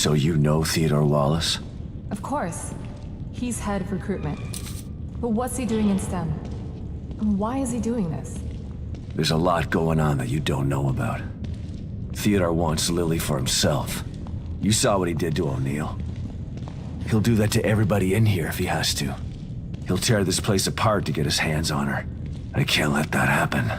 So you know Theodore Wallace? Of course. He's head of recruitment. But what's he doing in STEM? And why is he doing this? There's a lot going on that you don't know about. Theodore wants Lily for himself. You saw what he did to O'Neill. He'll do that to everybody in here if he has to. He'll tear this place apart to get his hands on her. I can't let that happen.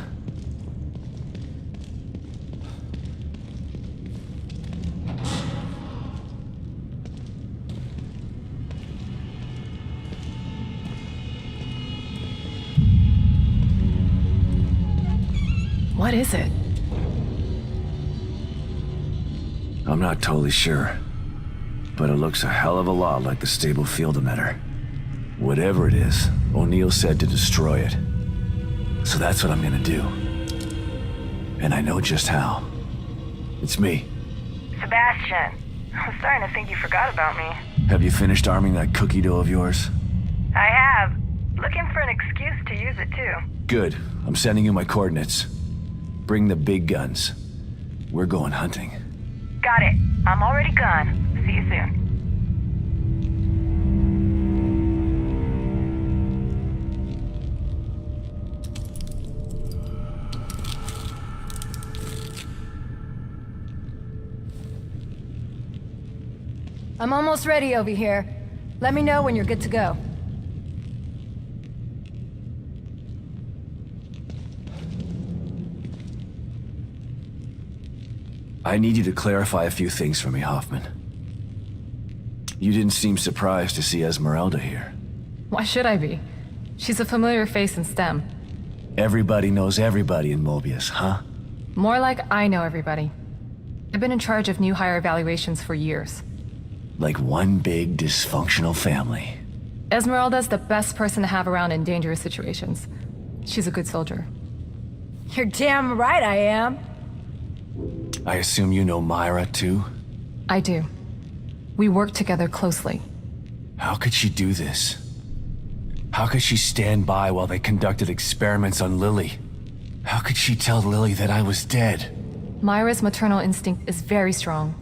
What is it? I'm not totally sure, but it looks a hell of a lot like the stable field emitter. Whatever it is, O'Neill said to destroy it. So that's what I'm gonna do. And I know just how. It's me. Sebastian, I'm starting to think you forgot about me. Have you finished arming that cookie dough of yours? I have. Looking for an excuse to use it too. Good. I'm sending you my coordinates. Bring the big guns. We're going hunting. Got it. I'm already gone. See you soon. I'm almost ready over here. Let me know when you're good to go. I need you to clarify a few things for me, Hoffman. You didn't seem surprised to see Esmeralda here. Why should I be? She's a familiar face in STEM. Everybody knows everybody in Mobius, huh? More like I know everybody. I've been in charge of new hire evaluations for years. Like one big dysfunctional family. Esmeralda's the best person to have around in dangerous situations. She's a good soldier. You're damn right I am. I assume you know Myra, too? I do. We work together closely. How could she do this? How could she stand by while they conducted experiments on Lily? How could she tell Lily that I was dead? Myra's maternal instinct is very strong.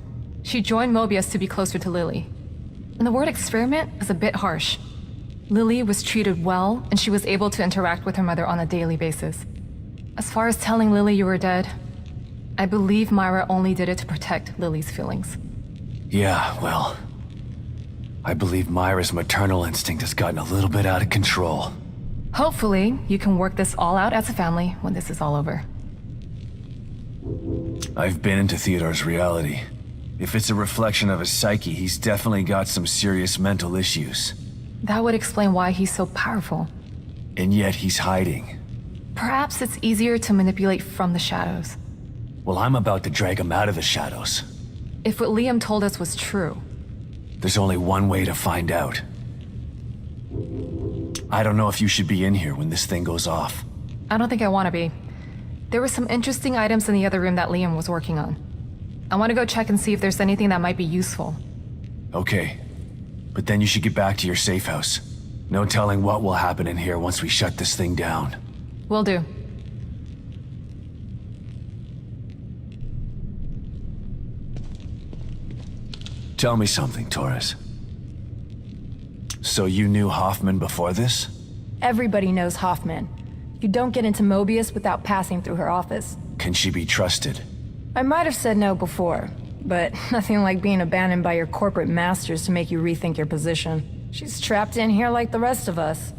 She joined Mobius to be closer to Lily. And the word experiment is a bit harsh. Lily was treated well, and she was able to interact with her mother on a daily basis. As far as telling Lily you were dead, I believe Myra only did it to protect Lily's feelings. Yeah, well, I believe Myra's maternal instinct has gotten a little bit out of control. Hopefully, you can work this all out as a family when this is all over. I've been into Theodore's reality. If it's a reflection of his psyche, he's definitely got some serious mental issues. That would explain why he's so powerful. And yet he's hiding. Perhaps it's easier to manipulate from the shadows. Well, I'm about to drag him out of the shadows. If what Liam told us was true, There's only one way to find out. I don't know if you should be in here when this thing goes off. I don't think I want to be. There were some interesting items in the other room that Liam was working on. I want to go check and see if there's anything that might be useful. Okay. But then you should get back to your safe house. No telling what will happen in here once we shut this thing down. Will do. Tell me something, Torres. So you knew Hoffman before this? Everybody knows Hoffman. You don't get into Mobius without passing through her office. Can she be trusted? I might have said no before, but nothing like being abandoned by your corporate masters to make you rethink your position. She's trapped in here like the rest of us.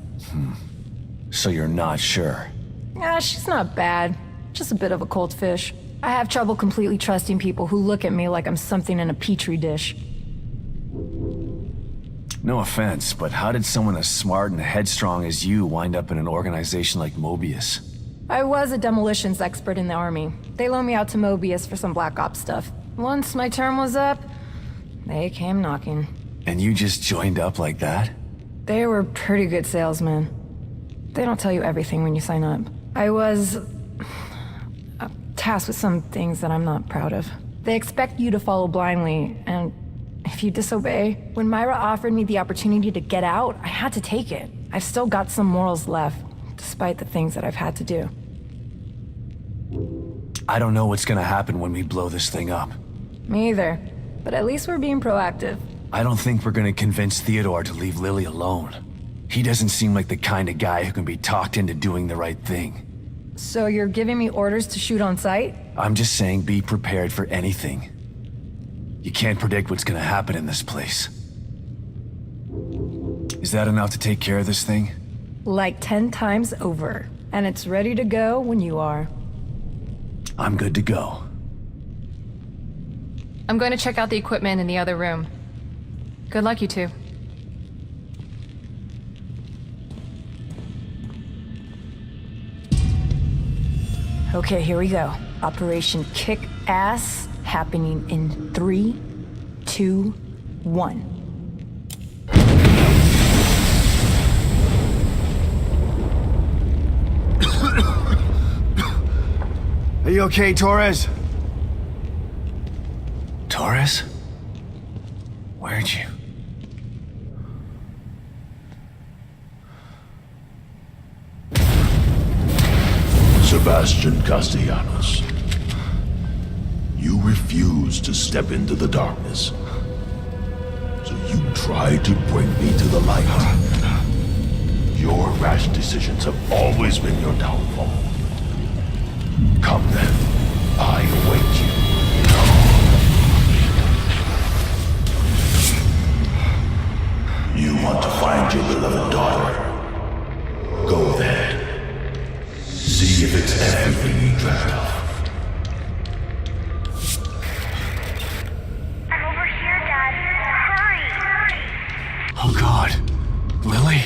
So you're not sure? Yeah, she's not bad. Just a bit of a cold fish. I have trouble completely trusting people who look at me like I'm something in a petri dish. No offense, but how did someone as smart and headstrong as you wind up in an organization like Mobius? I was a demolitions expert in the army. They loaned me out to Mobius for some Black Ops stuff. Once my term was up, they came knocking. And you just joined up like that? They were pretty good salesmen. They don't tell you everything when you sign up. I was tasked with some things that I'm not proud of. They expect you to follow blindly, and if you disobey, when Myra offered me the opportunity to get out, I had to take it. I've still got some morals left, despite the things that I've had to do. I don't know what's gonna happen when we blow this thing up. Me either. but at least we're being proactive. I don't think we're gonna convince Theodore to leave Lily alone. He doesn't seem like the kind of guy who can be talked into doing the right thing. So you're giving me orders to shoot on sight? I'm just saying be prepared for anything. You can't predict what's gonna happen in this place. Is that enough to take care of this thing? Like 10 times over. And it's ready to go when you are. I'm good to go. I'm going to check out the equipment in the other room. Good luck, you two. Okay, here we go. Operation Kick Ass happening in 3, 2, 1. Are you okay, Torres? Torres? Where'd you... Sebastian Castellanos. You refused to step into the darkness. So you tried to bring me to the light. Your rash decisions have always been your downfall. Come then, I await you. You want to find your beloved daughter? Go there. See if it's everything you dreamt of. I'm over here, Dad. Hurry! Oh God. Lily?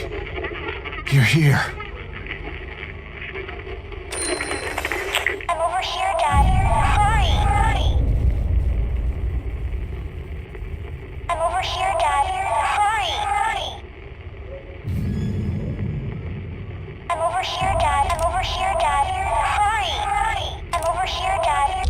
You're here. I'm over here, Dad. Hurry! I'm over here, Dad. Hurry! I'm over here, Dad. I'm over here, Dad. Hurry! I'm over here, Dad.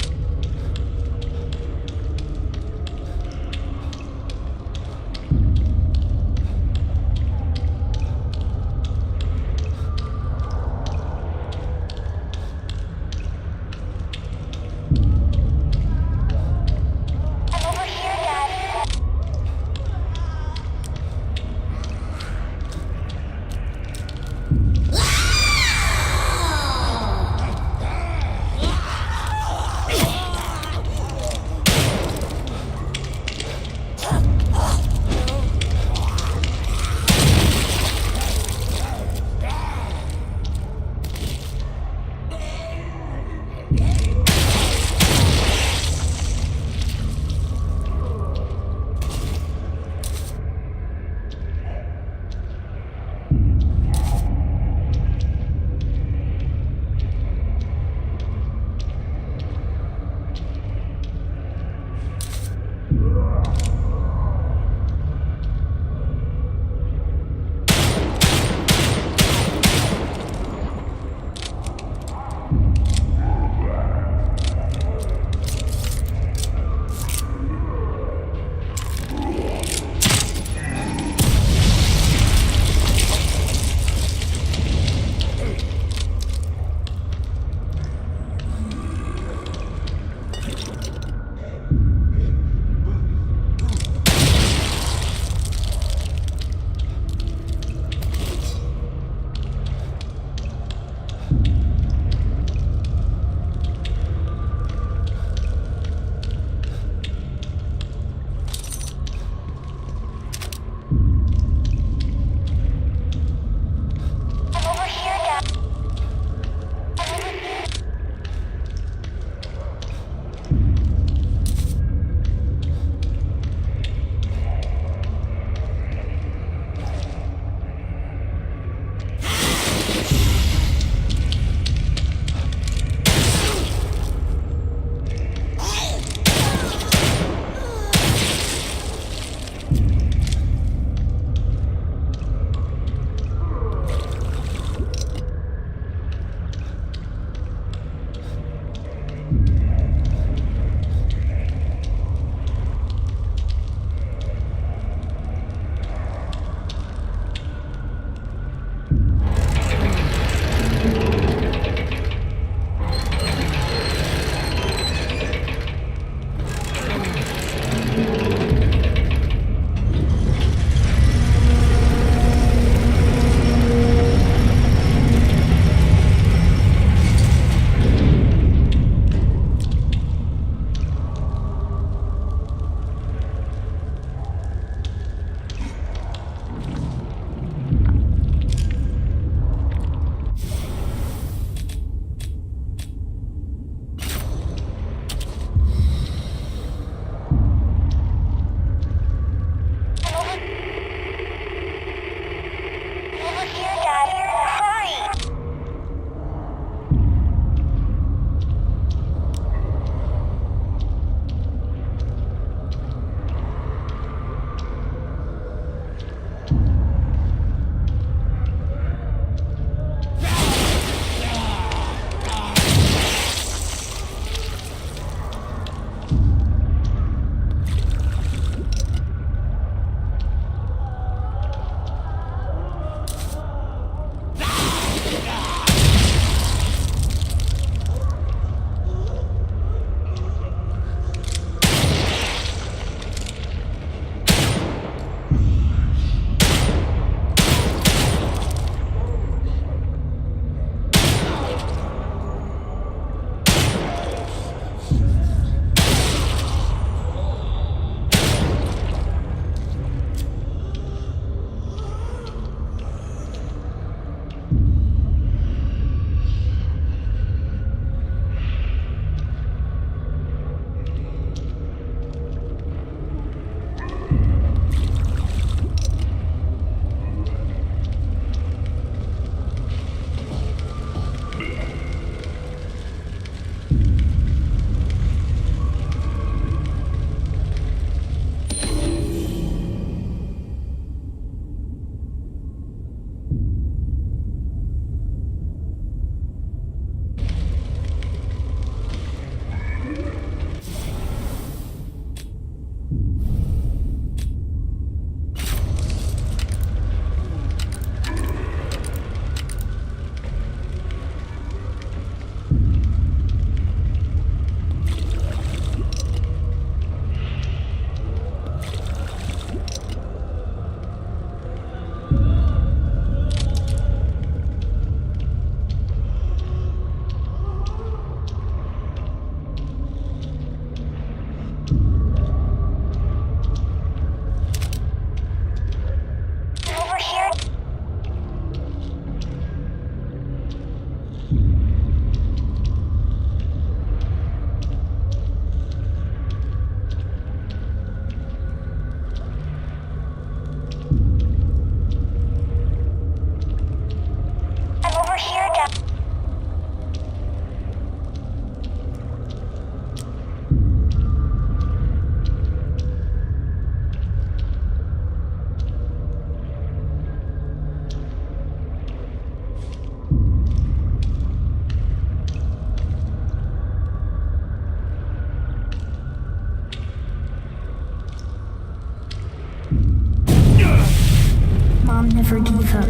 Mom never gave up.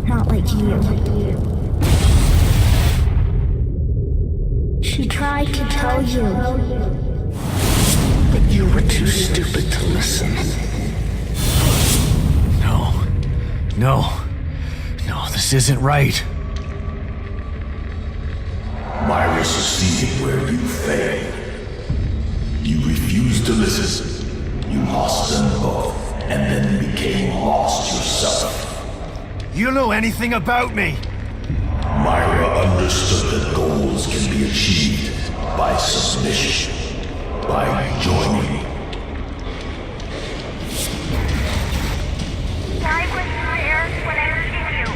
Not like you. She tried to tell you. But you were too stupid to listen. No, this isn't right. Myra succeeded where you failed. You refused to listen. You lost them both, and then became lost yourself. You know anything about me? Myra understood that goals can be achieved by submission, by joining. Why was you there when I needed you?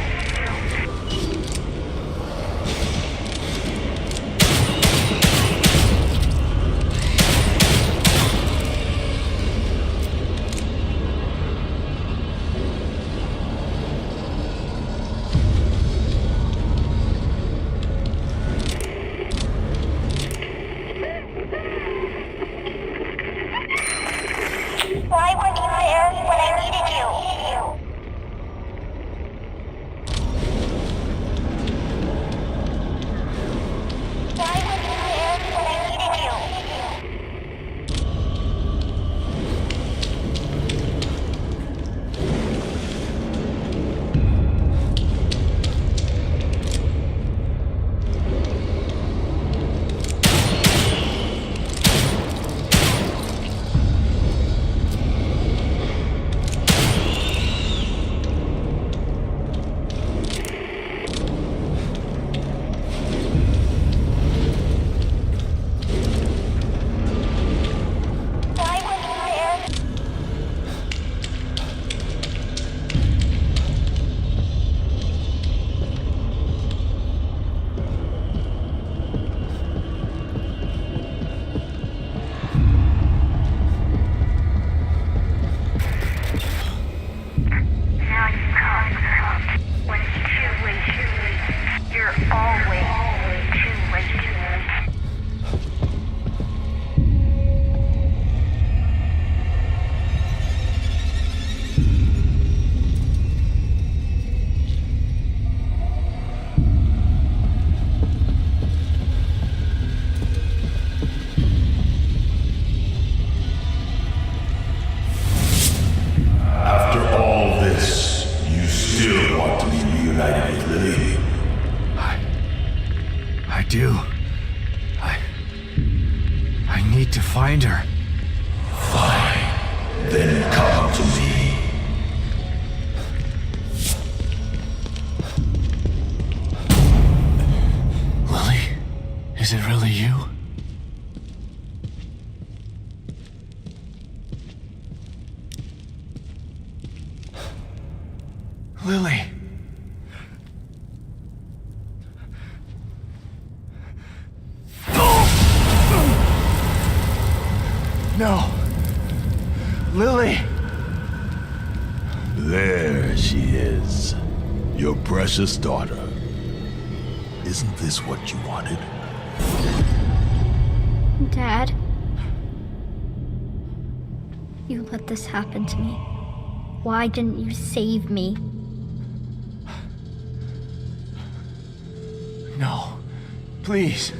Why weren't you there when I needed you? Why weren't you there when I needed you? Why weren't you there? Now you come. When it's too late, you're always too late. After all this, you still want to be reunited with Lily? I do. I need to find her. Fine. Then come to me. Lily? Is it really you? Lily. No. Lily. There she is. Your precious daughter. Isn't this what you wanted? Dad, you let this happen to me. Why didn't you save me? No. Please.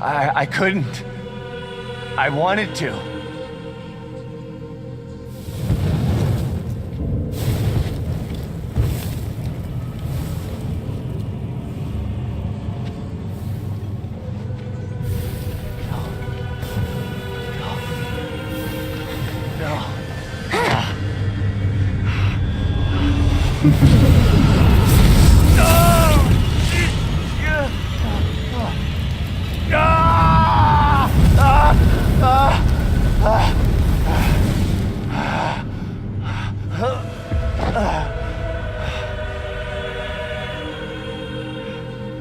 I couldn't. I wanted to.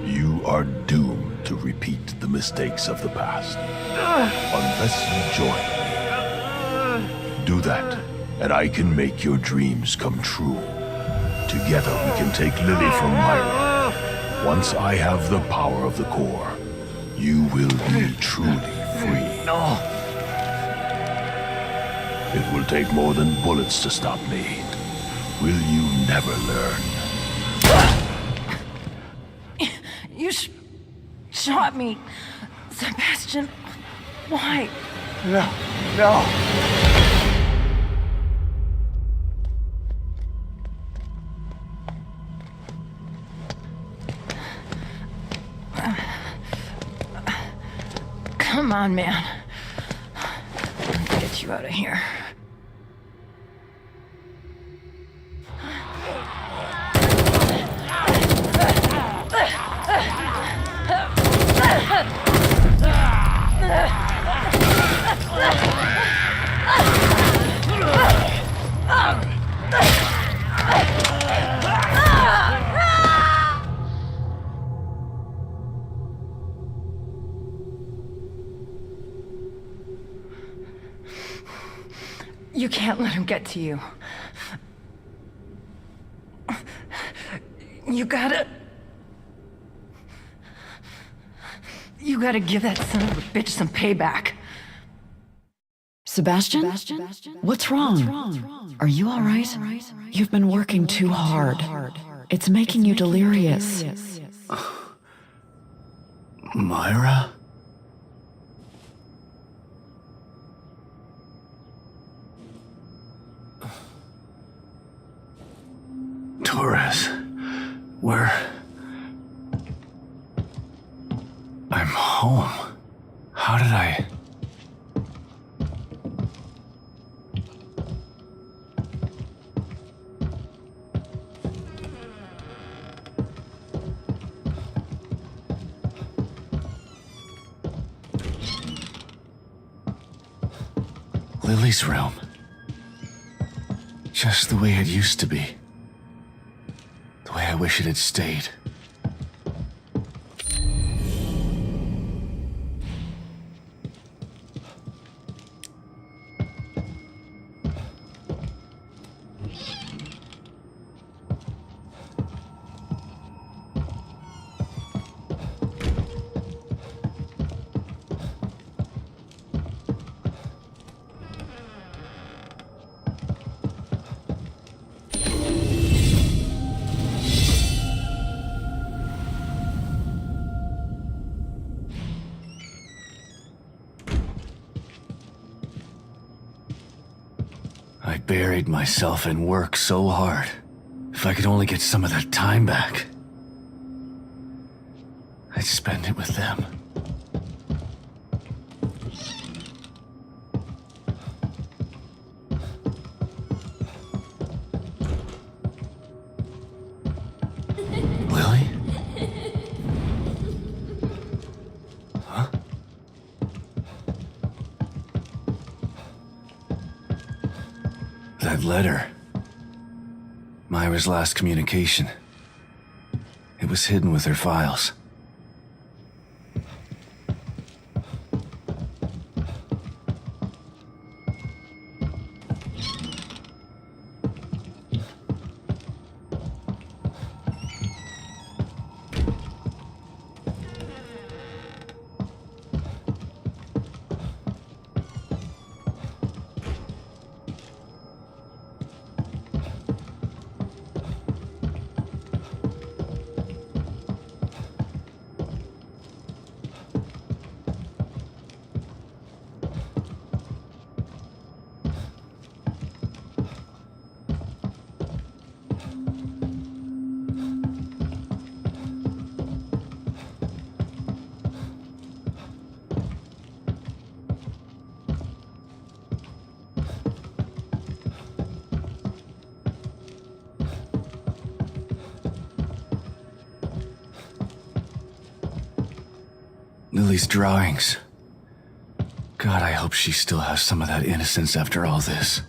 You are doomed to repeat the mistakes of the past. Unless you join me. Do that, and I can make your dreams come true. Together we can take Lily from Myra. Once I have the power of the core, you will be truly free. No. It will take more than bullets to stop me. Will you never learn? You shot me. Sebastian, why? No, no. Come on, man. Let's get you out of here. You can't let him get to you. You gotta give that son of a bitch some payback. Sebastian? What's wrong? Are you all right? You've been working too hard. It's making you delirious. Myra? Torres, where? I'm home. How did I? Lily's room. Just the way it used to be. The way I wish it had stayed. I buried myself in work so hard. If I could only get some of that time back, I'd spend it with them. Lily? Huh? That letter. Myra's last communication. It was hidden with her files. Lily's drawings. God, I hope she still has some of that innocence after all this.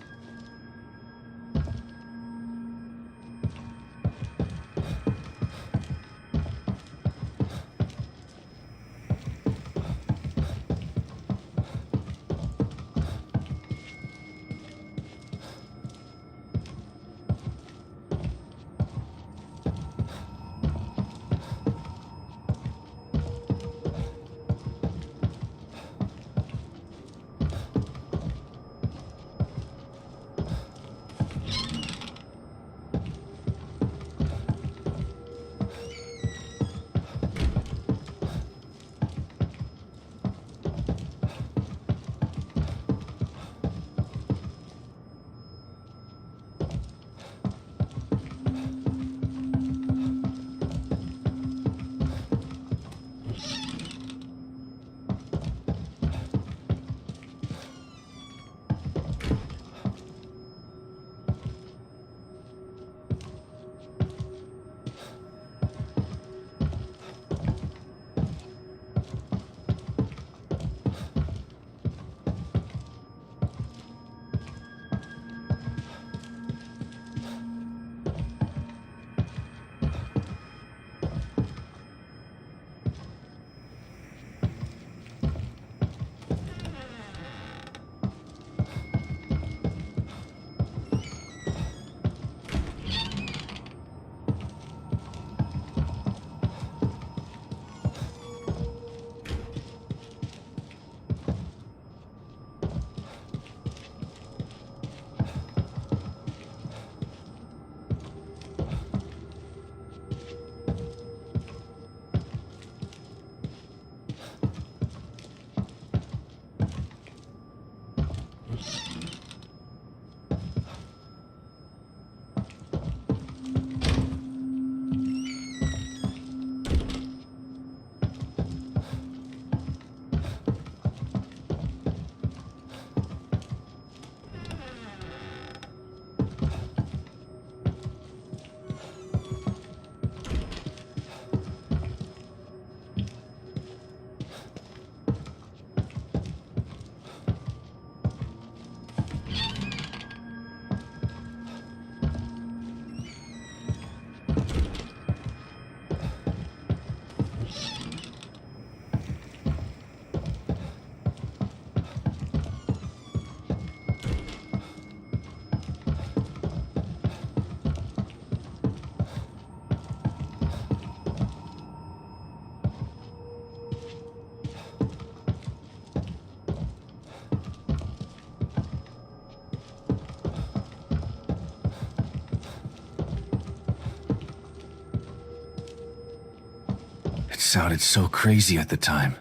sounded so crazy at the time.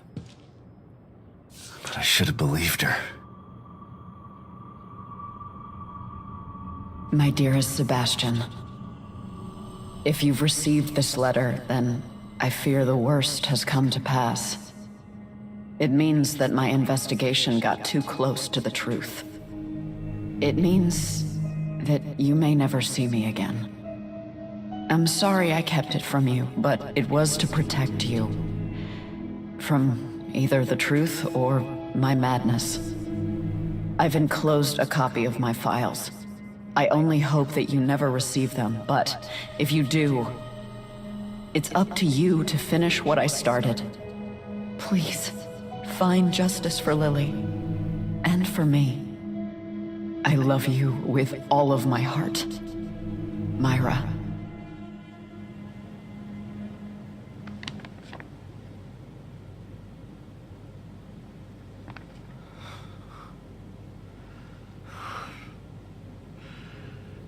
But I should have believed her. My dearest Sebastian, if you've received this letter, then I fear the worst has come to pass. It means that my investigation got too close to the truth. It means that you may never see me again. I'm sorry I kept it from you, but it was to protect you. From either the truth or my madness. I've enclosed a copy of my files. I only hope that you never receive them, but if you do, it's up to you to finish what I started. Please, find justice for Lily, and for me. I love you with all of my heart. Myra.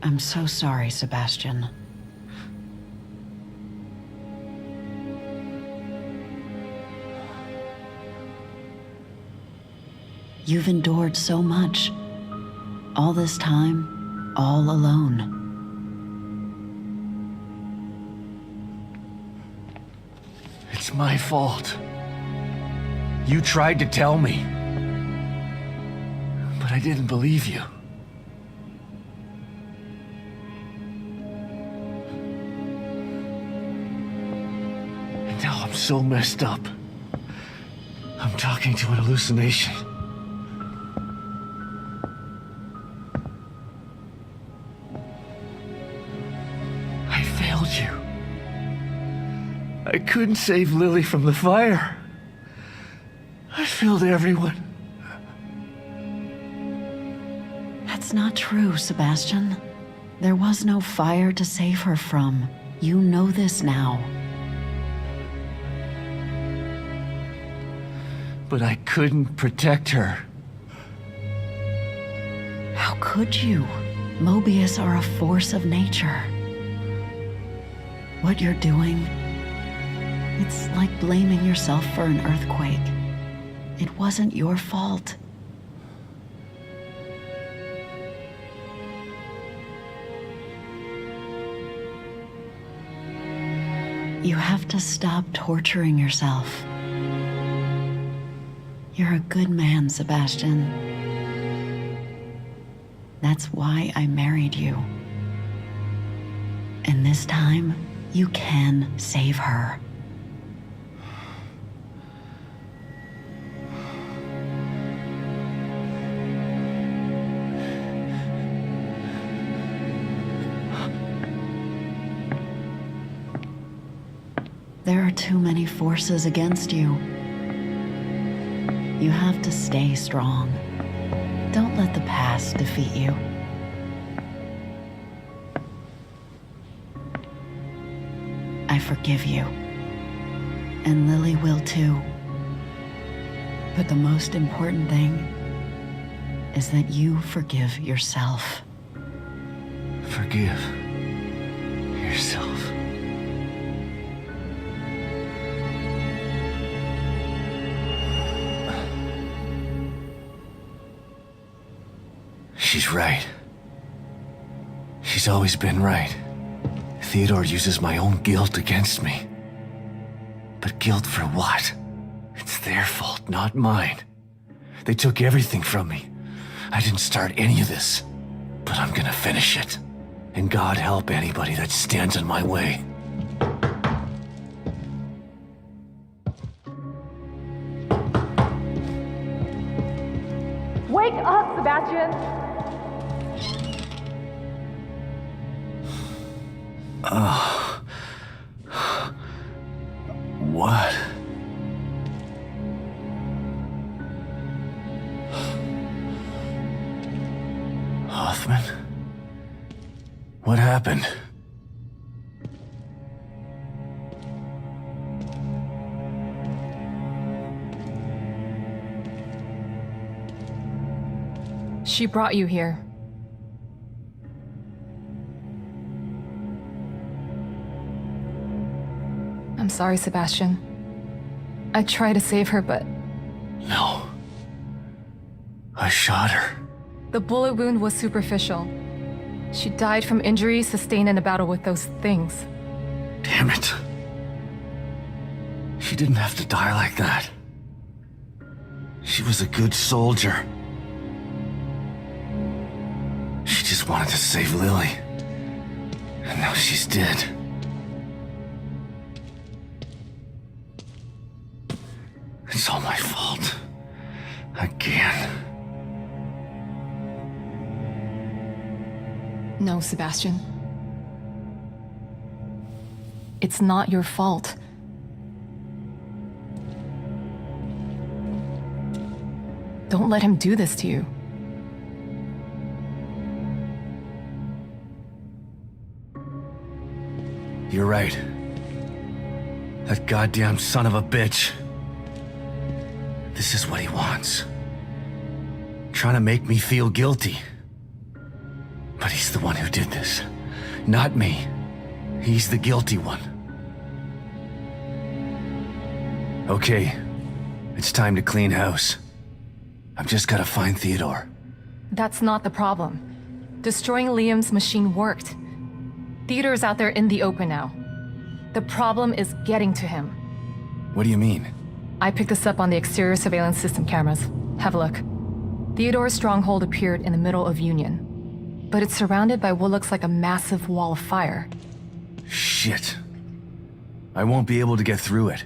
I'm so sorry, Sebastian. You've endured so much. All this time, all alone. It's my fault. You tried to tell me. But I didn't believe you. And now I'm so messed up. I'm talking to an hallucination. I failed you. I couldn't save Lily from the fire. I failed everyone. That's not true, Sebastian. There was no fire to save her from. You know this now. But I couldn't protect her. How could you? Mobius are a force of nature. What you're doing, it's like blaming yourself for an earthquake. It wasn't your fault. You have to stop torturing yourself. You're a good man, Sebastian. That's why I married you. And this time, you can save her. There are too many forces against you. You have to stay strong. Don't let the past defeat you. I forgive you. And Lily will too. But the most important thing is that you forgive yourself. Forgive yourself. She's right. She's always been right. Theodore uses my own guilt against me. But guilt for what? It's their fault, not mine. They took everything from me. I didn't start any of this. But I'm gonna finish it. And God help anybody that stands in my way. Wake up, Sebastian! What? Hoffman? What happened? She brought you here. I'm sorry, Sebastian. I tried to save her, but No. I shot her. the bullet wound was superficial. She died from injuries sustained in a battle with those things. Damn it. She didn't have to die like that. She was a good soldier. She just wanted to save Lily. And now she's dead. It's all my fault. Again. No, Sebastian. It's not your fault. Don't let him do this to you. You're right. That goddamn son of a bitch. This is what he wants. Trying to make me feel guilty. But he's the one who did this. Not me. He's the guilty one. Okay. It's time to clean house. I've just gotta find Theodore. That's not the problem. Destroying Liam's machine worked. Theodore's out there in the open now. The problem is getting to him. What do you mean? I picked this up on the exterior surveillance system cameras. Have a look. Theodore's stronghold appeared in the middle of Union, but it's surrounded by what looks like a massive wall of fire. Shit. I won't be able to get through it.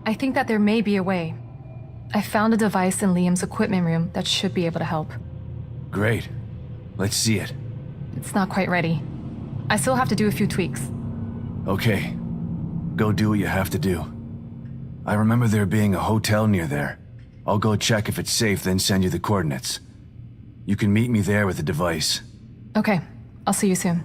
I think that there may be a way. I found a device in Liam's equipment room that should be able to help. Great. Let's see it. It's not quite ready. I still have to do a few tweaks. Okay. Go do what you have to do. I remember there being a hotel near there. I'll go check if it's safe, then send you the coordinates. You can meet me there with the device. Okay, I'll see you soon.